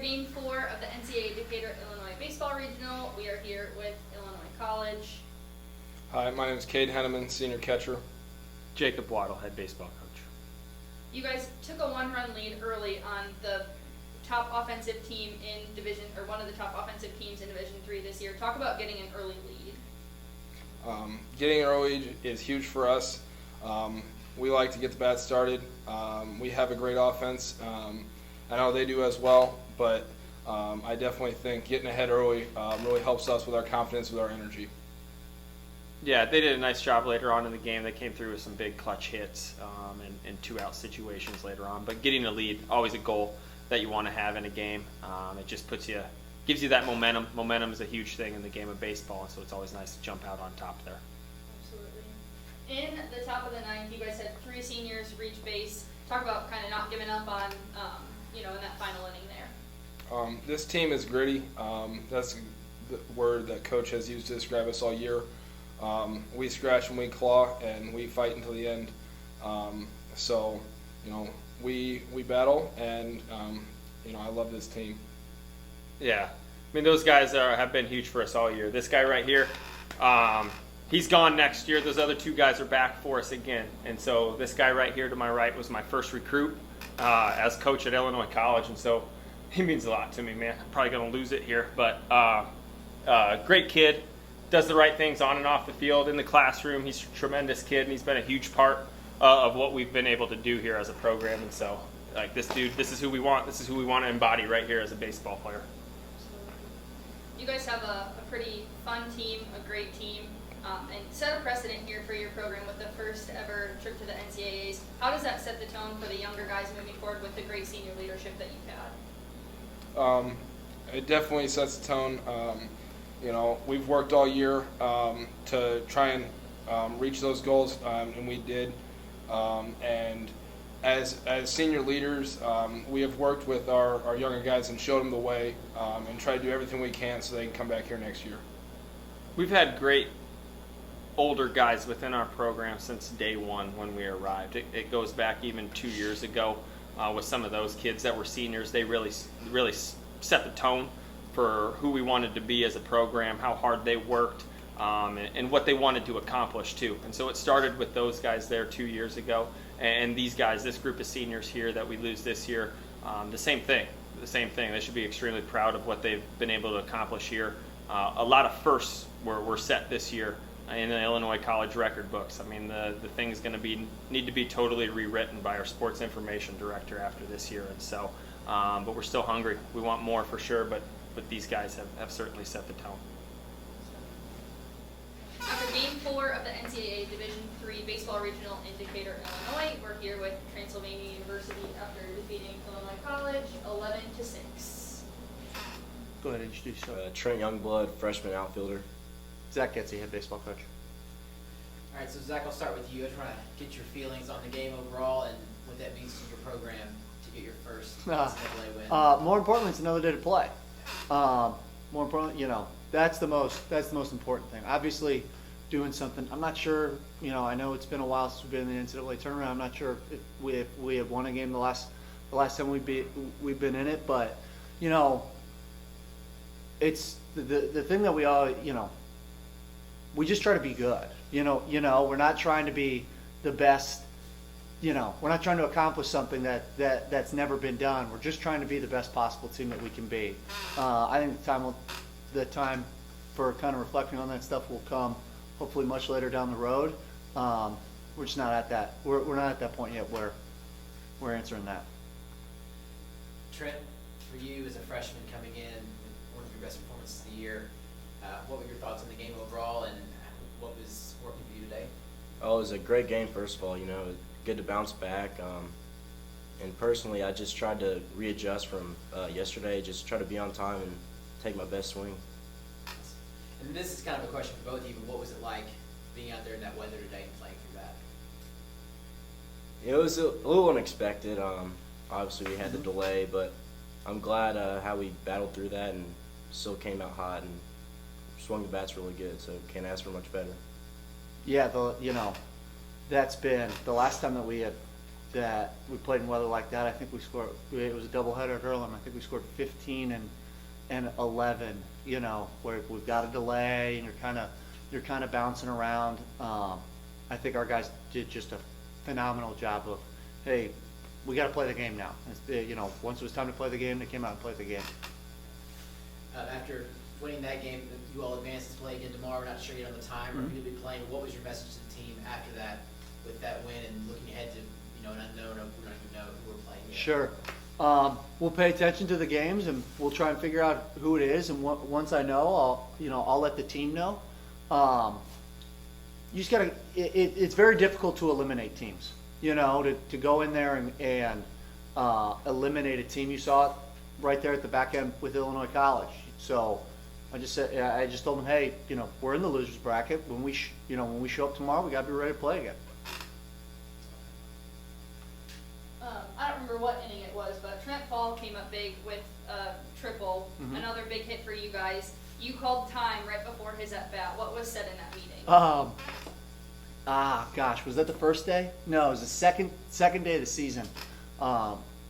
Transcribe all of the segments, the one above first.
Game 4 of the NCAA Decatur, Illinois Baseball Regional. We are here with Illinois College. Hi, my name is Cade Henneman, senior catcher. Jacob Waddle, head baseball coach. You guys took a one-run lead early on the top offensive team in Division, or one of the top offensive teams in Division III this year. Talk about getting an early lead. Getting an early lead is huge for us. We like to get the bat started. We have a great offense. I know they do as well, but I definitely think getting ahead early really helps us with our confidence, with our energy. Yeah, they did a nice job later on in the game. They came through with some big clutch hits and two-out situations later on. But getting a lead, always a goal that you want to have in a game. It just gives you that momentum. Momentum is a huge thing in the game of baseball, and so it's always nice to jump out on top there. Absolutely. In the top of the ninth, you guys had 3 seniors reach base. Talk about kind of not giving up on, in that final inning there. This team is gritty. That's the word that Coach has used to describe us all year. We scratch and we claw and we fight until the end. We battle, and I love this team. Yeah, I mean, those guys have been huge for us all year. This guy right here, he's gone next year. Those other 2 guys are back for us again. And so this guy right here to my right was my first recruit as coach at Illinois College. And so he means a lot to me, man. I'm probably going to lose it here. But great kid, does the right things on and off the field, in the classroom. He's a tremendous kid, and he's been a huge part of what we've been able to do here as a program. And so, like, this dude, this is who we want. This is who we want to embody right here as a baseball player. You guys have a pretty fun team, a great team, and set a precedent here for your program with the first ever trip to the NCAAs. How does that set the tone for the younger guys moving forward with the great senior leadership that you've had? It definitely sets the tone. We've worked all year to try and reach those goals, and we did. And as senior leaders, we have worked with our younger guys and showed them the way, and tried to do everything we can so they can come back here next year. We've had great older guys within our program since day one when we arrived. It goes back even 2 years ago with some of those kids that were seniors. They really set the tone for who we wanted to be as a program, how hard they worked, and what they wanted to accomplish too. And so it started with those guys there 2 years ago, and these guys, this group of seniors here that we lose this year, the same thing. They should be extremely proud of what they've been able to accomplish here. A lot of firsts were set this year in the Illinois College record books. I mean, the thing's going to need to be totally rewritten by our sports information director after this year. And so, but we're still hungry. We want more for sure, but these guys have certainly set the tone. After Game 4 of the NCAA Division III Baseball Regional in Decatur, Illinois, we're here with Transylvania University after defeating Illinois College 11-6. Go ahead and introduce yourself. Trent Youngblood, freshman outfielder. Zack Getsee, head baseball coach. All right, so Zach, I'll start with you. I just want to get your feelings on the game overall and what that means to your program to get your first NCAA win. More importantly, it's another day to play. More importantly, that's the most important thing. Obviously, doing something. I'm not sure. I know it's been a while since we've been in the NCAA tournament. I'm not sure if we have won a game the last time we've been in it. But it's the thing that we all we just try to be good. We're not trying to be the best. We're not trying to accomplish something that's never been done. We're just trying to be the best possible team that we can be. I think the time for kind of reflecting on that stuff will come hopefully much later down the road. We're just not at that. We're not at that point yet where we're answering that. Trent, for you as a freshman coming in, one of your best performances of the year, what were your thoughts on the game overall, and what was working for you today? Oh, it was a great game, first of all. Good to bounce back. And personally, I just tried to readjust from yesterday, just try to be on time and take my best swing. And this is kind of a question for both of you, but what was it like being out there in that weather today and playing through that? It was a little unexpected. Obviously, we had the delay, but I'm glad how we battled through that and still came out hot and swung the bats really good, so can't ask for much better. Yeah, that's been the last time that we had that we played in weather like that. I think we scored. It was a doubleheader at Earlham. I think we scored 15 and 11. You know, where we've got a delay and you're kind of bouncing around. I think our guys did just a phenomenal job of, hey, we got to play the game now. You know, once it was time to play the game, they came out and played the game. After winning that game, you all advanced to play again tomorrow. We're not sure yet on the time or who you'll be playing. What was your message to the team after that, with that win and looking ahead to an unknown of we don't even know who we're playing yet? Sure. We'll pay attention to the games and we'll try and figure out who it is. And once I know, I'll let the team know. You just gotta. It's very difficult to eliminate teams. You know, to go in there and eliminate a team. You saw it right there at the back end with Illinois College. So I just told them, hey, we're in the losers bracket. When we show up tomorrow, we got to be ready to play again. I don't remember what inning it was, but Trent Fall came up big with a triple, another big hit for you guys. You called time right before his at-bat. What was said in that meeting? Gosh, was that the first day? No, it was the second day of the season.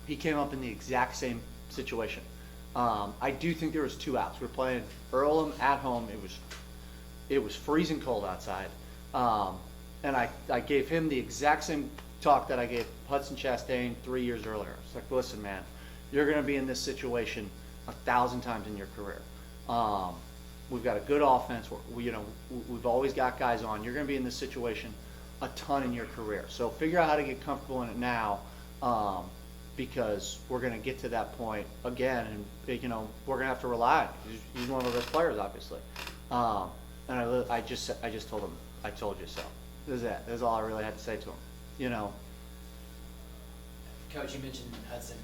He came up in the exact same situation. I do think there was 2 outs. We were playing Earlham at home. It was freezing cold outside, and I gave him the exact same talk that I gave Hudson Chastain 3 years earlier. It's like, listen, man, you're going to be in this situation 1,000 times in your career. We've got a good offense. We've always got guys on. You're going to be in this situation a ton in your career. So figure out how to get comfortable in it now, because we're going to get to that point again, and we're going to have to rely on him. He's one of our best players, obviously. And I just told him, I told you so. That's it. That's all I really had to say to him. Coach, you mentioned Hudson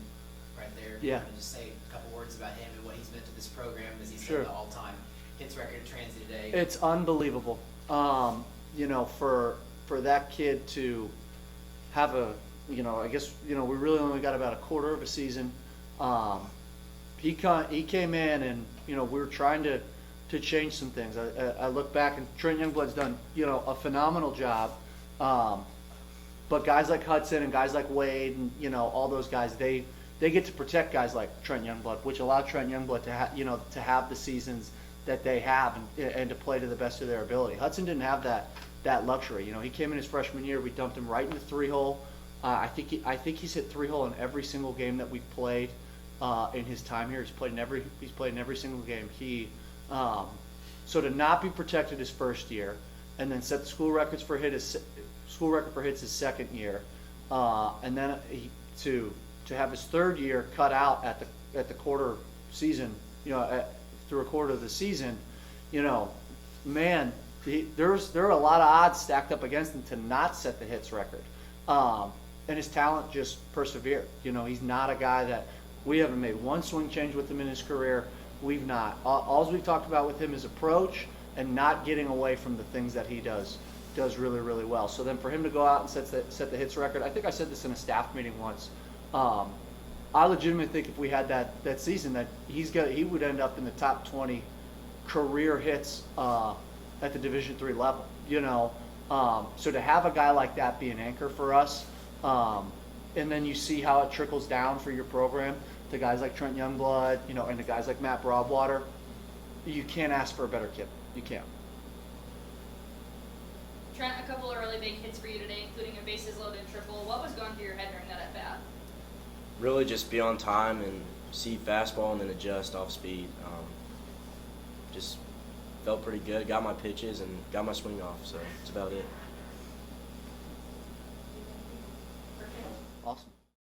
right there. Yeah. I'm going to just say a couple words about him and what he's meant to this program, as he Sure. set the all-time hits record at Transy today. It's unbelievable. For that kid to have I guess, we really only got about a quarter of a season. He came in and, we were trying to change some things. I look back and Trent Youngblood's done, a phenomenal job. But guys like Hudson and guys like Wade and, all those guys, they get to protect guys like Trent Youngblood, which allowed Trent Youngblood to have the seasons that they have and to play to the best of their ability. Hudson didn't have that luxury. He came in his freshman year. We dumped him right in the 3-hole. I think he's hit 3-hole in every single game that we've played in his time here. He's played in every single game. So to not be protected his first year, and then set the school record for hits his second year, and then to have his third year cut out at the quarter season, through a quarter of the season, man, there are a lot of odds stacked up against him to not set the hits record. And his talent just persevered. He's not a guy that we haven't made one swing change with him in his career. We've not. All we've talked about with him is approach and not getting away from the things that he does really, really well. So then for him to go out and set the hits record, I think I said this in a staff meeting once. I legitimately think if we had that season, that he would end up in the top 20 career hits at the Division III level. So to have a guy like that be an anchor for us, and then you see how it trickles down for your program to guys like Trent Youngblood, and to guys like Matt Broadwater, you can't ask for a better kid. You can't. Trent, a couple of really big hits for you today, including a bases loaded triple. What was going through your head during that at bat? Really just be on time and see fastball and then adjust off speed. Just felt pretty good, got my pitches and got my swing off, so that's about it.